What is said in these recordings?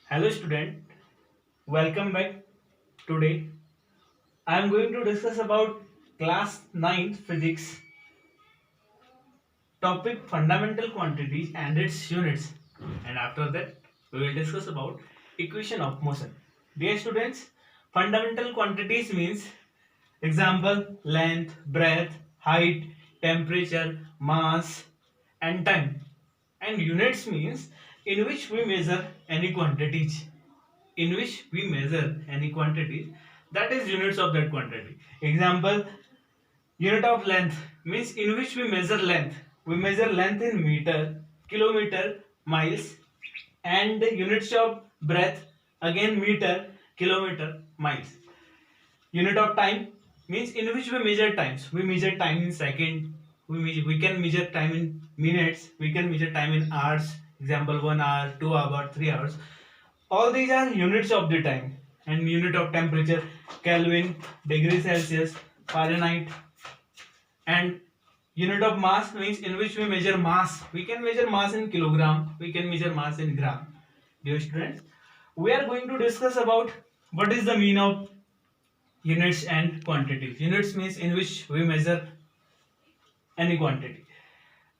Hello student, welcome back. Today I am going to discuss about class 9 physics topic fundamental quantities and its units, and after that we will discuss about equation of motion. Dear students, fundamental quantities means example length, breadth, height, temperature, mass and time, and units means in which we measure any quantities, that is units of that quantity. Example, unit of length means in which we measure length. We measure length in meter, kilometer, miles, and units of breadth again meter, kilometer, miles. Unit of time means in which we measure times. We measure time in second. We can measure time in minutes. We can measure time in hours. Example, 1 hour, 2 hour, 3 hours. All these are units of the time. And unit of temperature, Kelvin, degree Celsius, Fahrenheit, and unit of mass means in which we measure mass. We can measure mass in kilogram. We can measure mass in gram. Dear students, we are going to discuss about what is the mean of units and quantities. Units means in which we measure any quantity,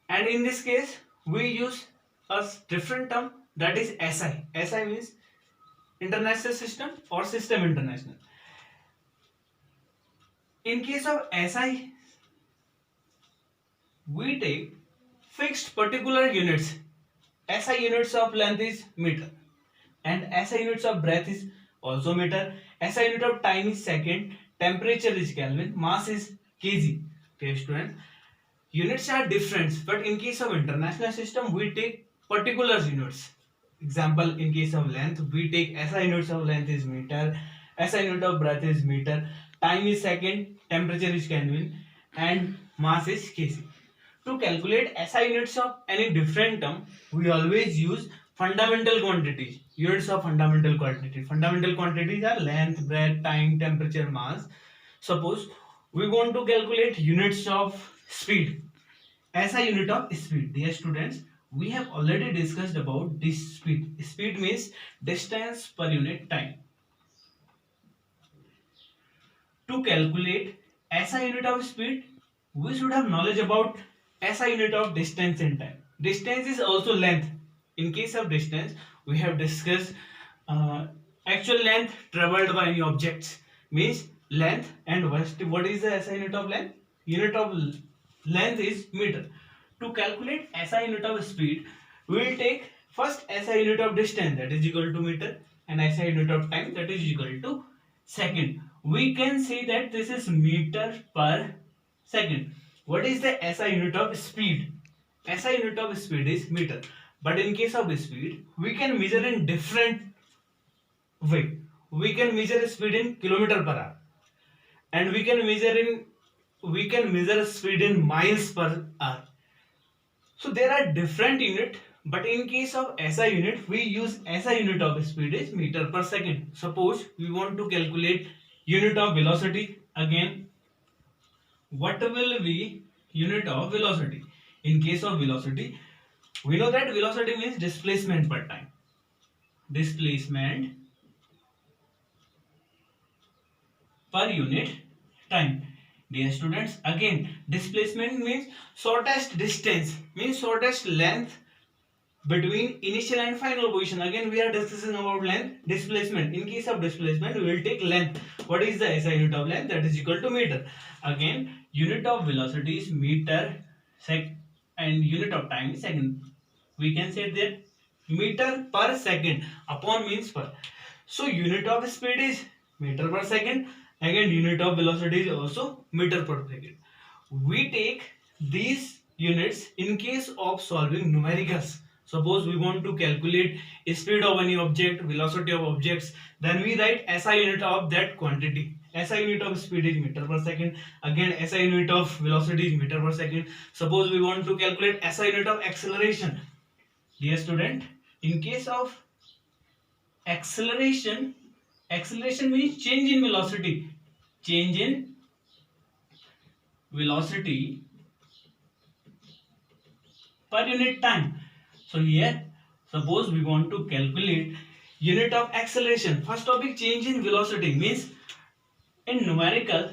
and in this case we use a different term, that is SI. SI means international system or system international. In case of SI, we take fixed particular units. SI units of length is meter, and SI units of breadth is also meter. SI unit of time is second, temperature is Kelvin, mass is kg. Okay students, units are different, but in case of international system we take particular units. Example, in case of length we take SI units of length is meter, SI unit of breadth is meter, time is second, temperature is Kelvin, and mass is kg. To calculate SI units of any different term, we always use fundamental quantities. Units of fundamental quantity. Fundamental quantities are length, breadth, time, temperature, mass. Suppose we want to calculate units of speed. SI unit of speed. Dear students, we have already discussed about this speed. Speed means distance per unit time. To calculate SI unit of speed, we should have knowledge about SI unit of distance in time. Distance is also length. In case of distance, we have discussed actual length traveled by any objects means length, and what is the SI unit of length? Unit of length is meter. To calculate SI unit of speed, we will take first SI unit of distance, that is equal to meter, and SI unit of time, that is equal to second. We can say that this is meter per second. What is the SI unit of speed? SI unit of speed is meter. But in case of speed, we can measure in different way. We can measure speed in kilometer per hour, and we can measure speed in miles per hour. So there are different unit, but in case of SI unit, we use SI unit of speed is meter per second. Suppose we want to calculate unit of velocity. Again, what will be unit of velocity? In case of velocity, we know that velocity means displacement per time. Displacement per unit time. Dear students, again displacement means shortest distance, means shortest length between initial and final position. Again we are discussing about length. Displacement, in case of displacement we will take length. What is the SI unit of length? That is equal to meter. Again unit of velocity is meter sec, and unit of time is second. We can say that meter per second, upon means per. So unit of speed is meter per second. Again unit of velocity is also meter per second. We take these units in case of solving numericals. Suppose we want to calculate speed of any object, velocity of objects, then we write SI unit of that quantity. SI unit of speed is meter per second. Again SI unit of velocity is meter per second. Suppose we want to calculate SI unit of acceleration. Dear student, in case of acceleration, acceleration means change in velocity. Change in velocity per unit time. So here, suppose we want to calculate unit of acceleration. First topic, change in velocity means in numerical,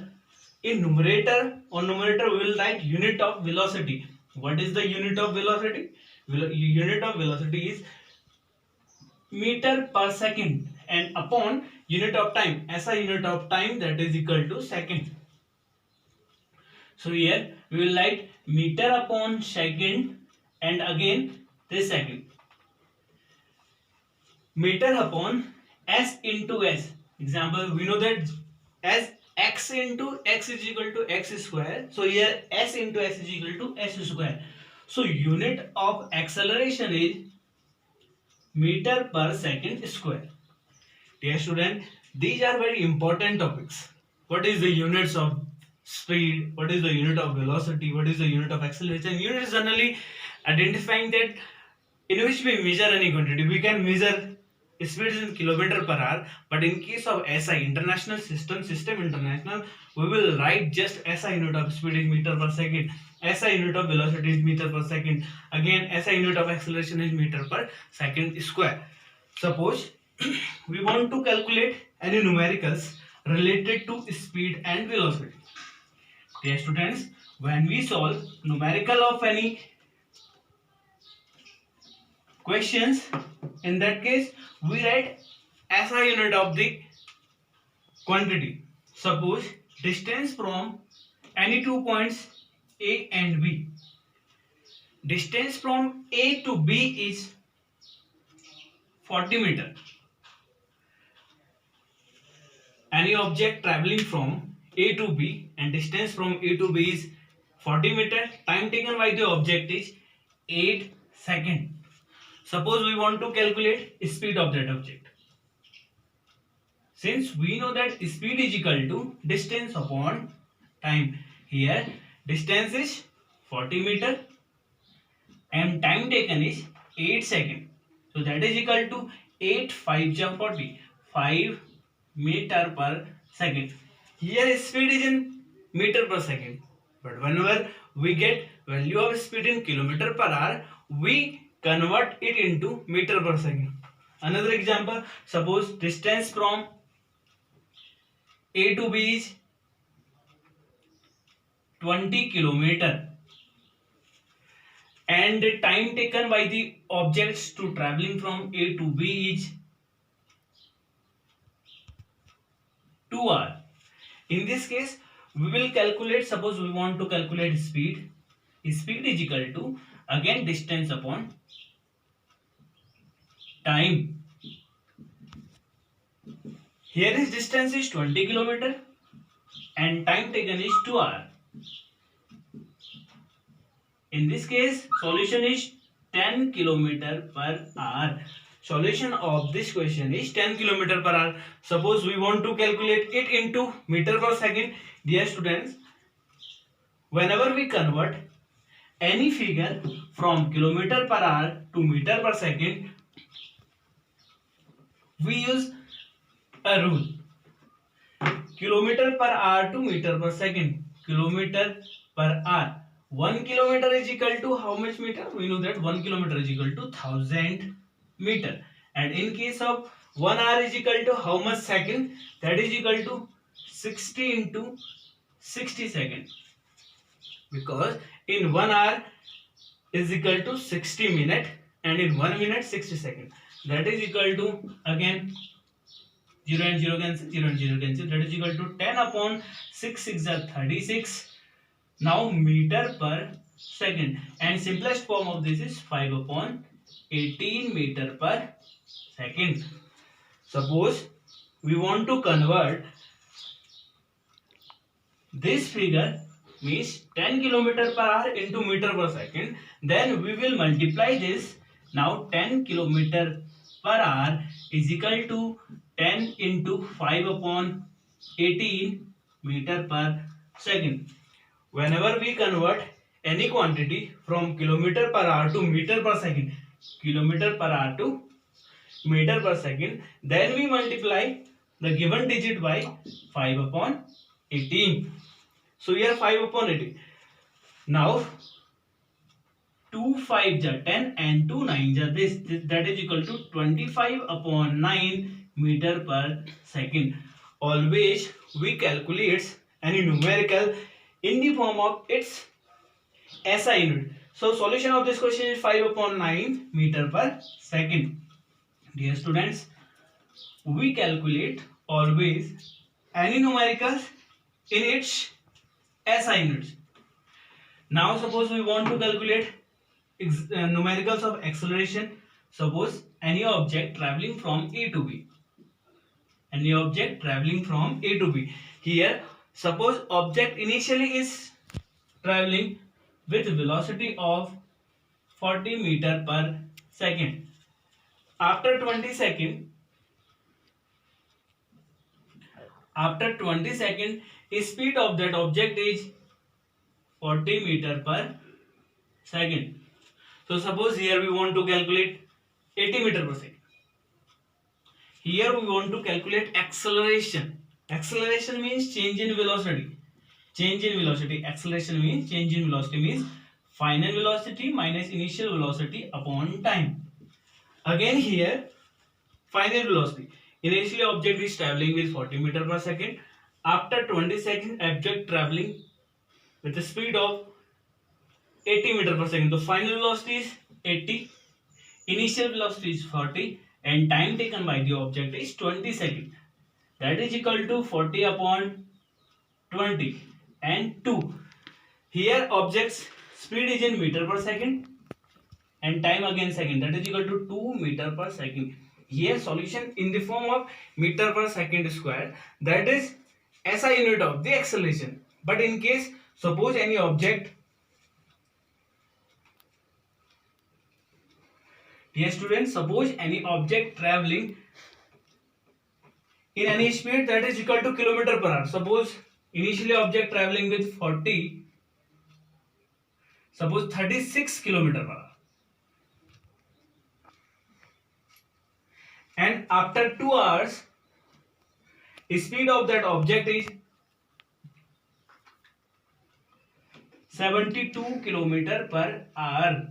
in numerator we will write unit of velocity. What is the unit of velocity? Unit of velocity is meter per second, and upon unit of time, SI unit of time, that is equal to second. So here we will write meter upon second, and again this second. Meter upon S into S. Example, we know that as x into x is equal to x square. So here S into S is equal to S square. So unit of acceleration is meter per second square. Dear student, these are very important topics. What is the units of speed? What is the unit of velocity? What is the unit of acceleration? Unit is generally identifying that in which we measure any quantity. We can measure speed in kilometer per hour, but in case of SI, international system international, we will write just SI unit of speed is meter per second, SI unit of velocity is meter per second, again SI unit of acceleration is meter per second square. Suppose we want to calculate any numericals related to speed and velocity. Dear students, when we solve numerical of any questions, in that case we write SI unit of the quantity. Suppose distance from any 2 points A and B. Distance from A to B is 40 meter. Any object traveling from A to B and distance from A to B is 40 meter. Time taken by the object is 8 seconds. Suppose we want to calculate speed of that object. Since we know that speed is equal to distance upon time. Here distance is 40 meter and time taken is 8 seconds. So that is equal to 8 5 40. 5 meter per second. Here speed is in meter per second. But whenever we get value of speed in kilometer per hour, we convert it into meter per second. Another example, suppose distance from A to B is 20 kilometer and the time taken by the objects to traveling from A to B is 2 hours. In this case, we will calculate, suppose we want to calculate speed. Speed is equal to again distance upon time. Here is distance is 20 kilometer and time taken is 2 hours. In this case, solution is 10 kilometer per hour. Solution of this question is 10 kilometer per hour. Suppose we want to calculate it into meter per second. Dear students, whenever we convert any figure from kilometer per hour to meter per second, we use a rule. Kilometer per hour to meter per second. Kilometer per hour. 1 kilometer is equal to how much meter? We know that 1 kilometer is equal to 1000 meter. And in case of 1 hour is equal to how much second? That is equal to 60 into 60 seconds. Because in 1 hour is equal to 60 minutes and in 1 minute 60 seconds. That is equal to again 0 and 0 cancel, 0 and 0 cancel. That is equal to 10 upon 6 6 are 36. Now meter per second, and simplest form of this is 5 upon 18 meter per second. Suppose we want to convert this figure means 10 kilometer per hour into meter per second, then we will multiply this. Now 10 kilometer per hour is equal to 10 into 5 upon 18 meter per second. Whenever we convert any quantity from kilometer per hour to meter per second, kilometer per hour to meter per second, then we multiply the given digit by 5 upon 18. So here 5 upon 18. Now 2 5 ja 10 and 2 9 ja this, that is equal to 25 upon 9 meter per second. Always we calculate any numerical in the form of its SI unit. So solution of this question is 5 upon 9 meter per second. Dear students, we calculate always any numericals in its SI units. Now suppose we want to calculate numericals of acceleration. Suppose any object traveling from A to B. Any object traveling from A to B. Here, suppose object initially is traveling with velocity of 40 meter per second. After 20 second, speed of that object is 40 meter per second. So suppose here we want to calculate 80 meter per second. Here we want to calculate acceleration. Acceleration means change in velocity. Change in velocity. Acceleration means change in velocity means final velocity minus initial velocity upon time. Again here final velocity. Initially object is traveling with 40 meter per second. After 20 seconds object traveling with a speed of 80 meter per second. The final velocity is 80. Initial velocity is 40 and time taken by the object is 20 seconds. That is equal to 40 upon 20 and 2. Here object's speed is in meter per second and time again second. That is equal to 2 meter per second. Here solution in the form of meter per second square. That is SI unit of the acceleration. But in case suppose any object, dear students, suppose any object traveling in any speed that is equal to kilometer per hour. Suppose initially object traveling with 40, suppose 36 kilometer per hour. And after 2 hours, speed of that object is 72 kilometer per hour.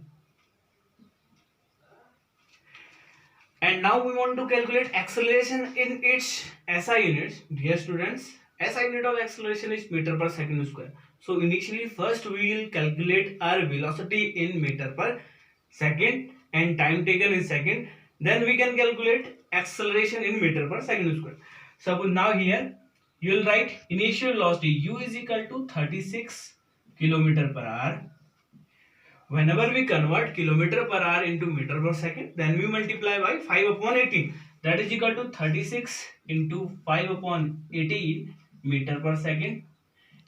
And now we want to calculate acceleration in its SI units. Dear students, SI unit of acceleration is meter per second square. So initially first we will calculate our velocity in meter per second and time taken in second. Then we can calculate acceleration in meter per second square. So now here you will write initial velocity u is equal to 36 kilometer per hour. Whenever we convert kilometer per hour into meter per second, then we multiply by 5 upon 18. That is equal to 36 into 5 upon 18 meter per second.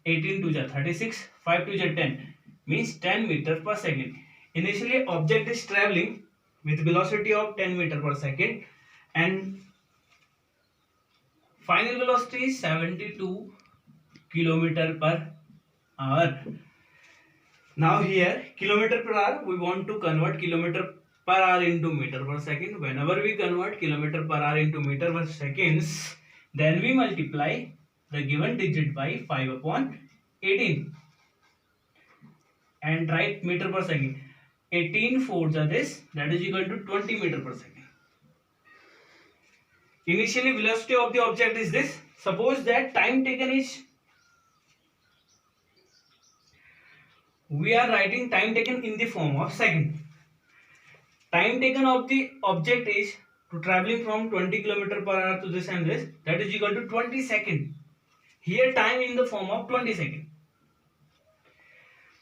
18 to the 36, 5 to the 10 means 10 meter per second. Initially object is traveling with velocity of 10 meter per second and final velocity is 72 kilometer per hour. Now here kilometer per hour we want to convert kilometer per hour into meter per second. Whenever we convert kilometer per hour into meter per seconds, then we multiply the given digit by 5 upon 18 and write meter per second. 18 fours are this, that is equal to 20 meter per second. Initially velocity of the object is this. Suppose that time taken is, we are writing time taken in the form of second. Time taken of the object is to traveling from 20 km per hour to this and this, that is equal to 20 seconds. Here time in the form of 20 seconds.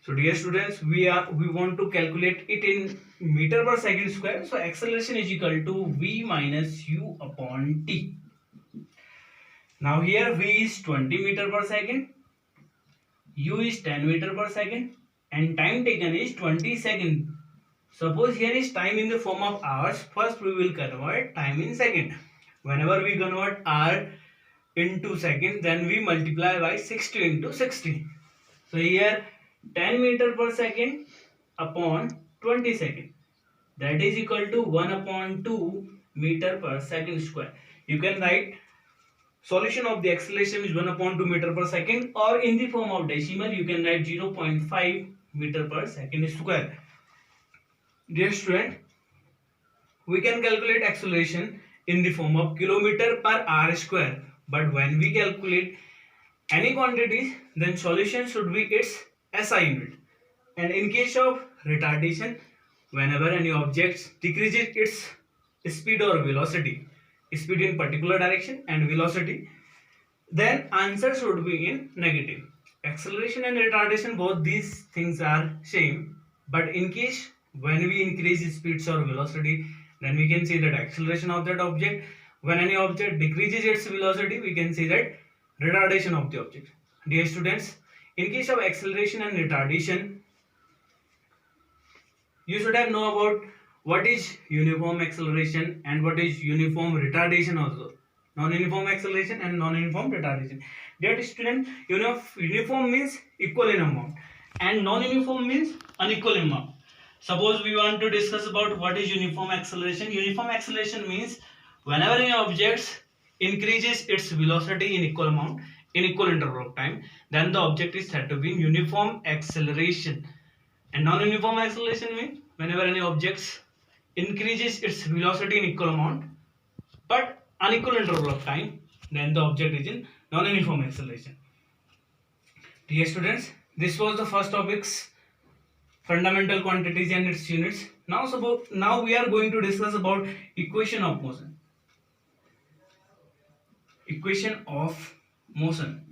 So dear students, we want to calculate it in meter per second square. So acceleration is equal to v minus u upon t. Now here v is 20 meter per second, u is 10 meter per second and time taken is 20 seconds. Suppose here is time in the form of hours. First we will convert time in second. Whenever we convert hour into second, then we multiply by 60 into 60. So here 10 meter per second upon 20 second, that is equal to 1 upon 2 meter per second square. You can write solution of the acceleration is 1 upon 2 meter per second, or in the form of decimal you can write 0.5 meter per second square. Dear student, we can calculate acceleration in the form of kilometer per hour square. But when we calculate any quantity, then solution should be its SI unit. And in case of retardation, whenever any object decreases its speed or velocity, speed in particular direction and velocity, then answer should be in negative. Acceleration and retardation, both these things are same, but in case when we increase speeds or velocity, then we can see that acceleration of that object. When any object decreases its velocity, we can see that retardation of the object. Dear students, in case of acceleration and retardation, you should have know about what is uniform acceleration and what is uniform retardation also. Non-uniform acceleration and non-uniform retardation. Dear student, uniform means equal in amount and non-uniform means unequal in amount. Suppose we want to discuss about what is uniform acceleration. Uniform acceleration means whenever an object increases its velocity in equal amount in equal interval of time, then the object is said to be in uniform acceleration. And non-uniform acceleration means whenever any object increases its velocity in equal amount but unequal interval of time, then the object is in non-uniform acceleration. Dear students, this was the first topic's fundamental quantities and its units. Now we are going to discuss about equation of motion. Equation of motion.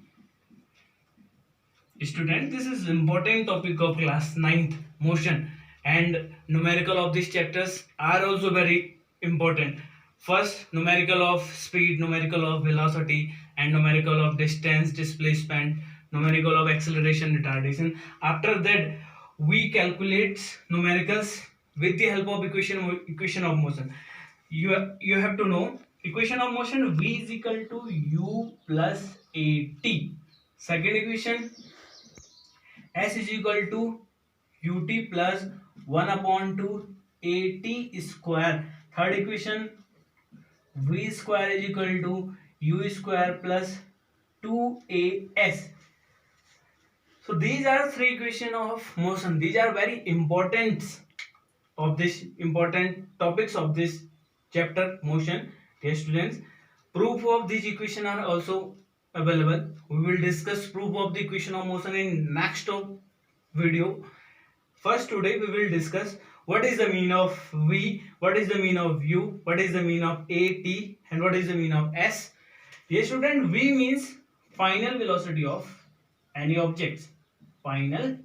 Student, this is important topic of class 9th, motion, and numerical of these chapters are also very important. First, numerical of speed, numerical of velocity, and numerical of distance, displacement, numerical of acceleration, retardation. After that, we calculate numericals with the help of equation of motion. You have to know equation of motion. V is equal to u plus at. Second equation, S is equal to ut plus 1 upon 2 at square. Third equation, v square is equal to u square plus 2as. So these are three equations of motion. These are very important topics of this chapter, motion. Dear students, proof of these equations are also available. We will discuss proof of the equation of motion in next video. First, today we will discuss what is the mean of v, what is the mean of u, what is the mean of at, and what is the mean of s. Dear student, v means final velocity of any objects, final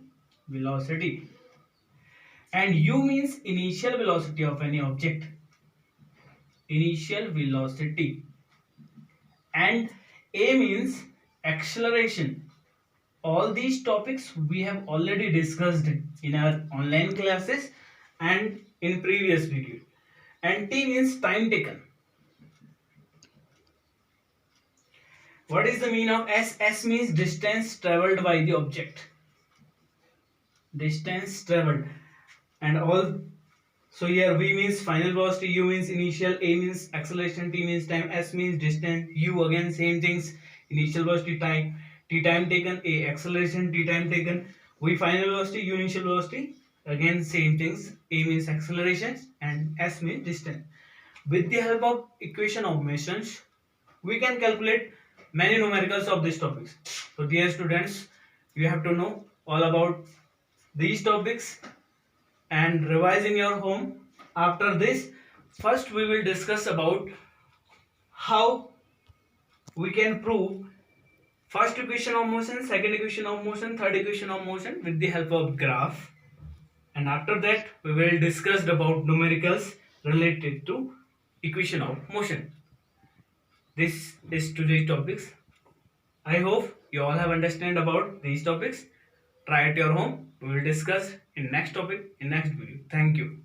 velocity, and u means initial velocity of any object, initial velocity, and a means acceleration. All these topics we have already discussed in our online classes and in previous video. And t means time taken. What is the mean of s? S means distance traveled by the object, distance traveled, and all. So here v means final velocity, u means initial, a means acceleration, t means time, s means distance, u again same things, initial velocity, time, t time taken, a acceleration, t time taken, v final velocity, u initial velocity, again same things, a means acceleration and s means distance. With the help of equation of motions, we can calculate many numericals of these topics. So dear students, you have to know all about these topics and revise in your home. After this, first we will discuss about how we can prove first equation of motion, second equation of motion, third equation of motion with the help of graph. And after that, we will discuss about numericals related to equation of motion. This is today's topics. I hope you all have understand about these topics. Try at your home. We will discuss in next topic in next video. Thank you.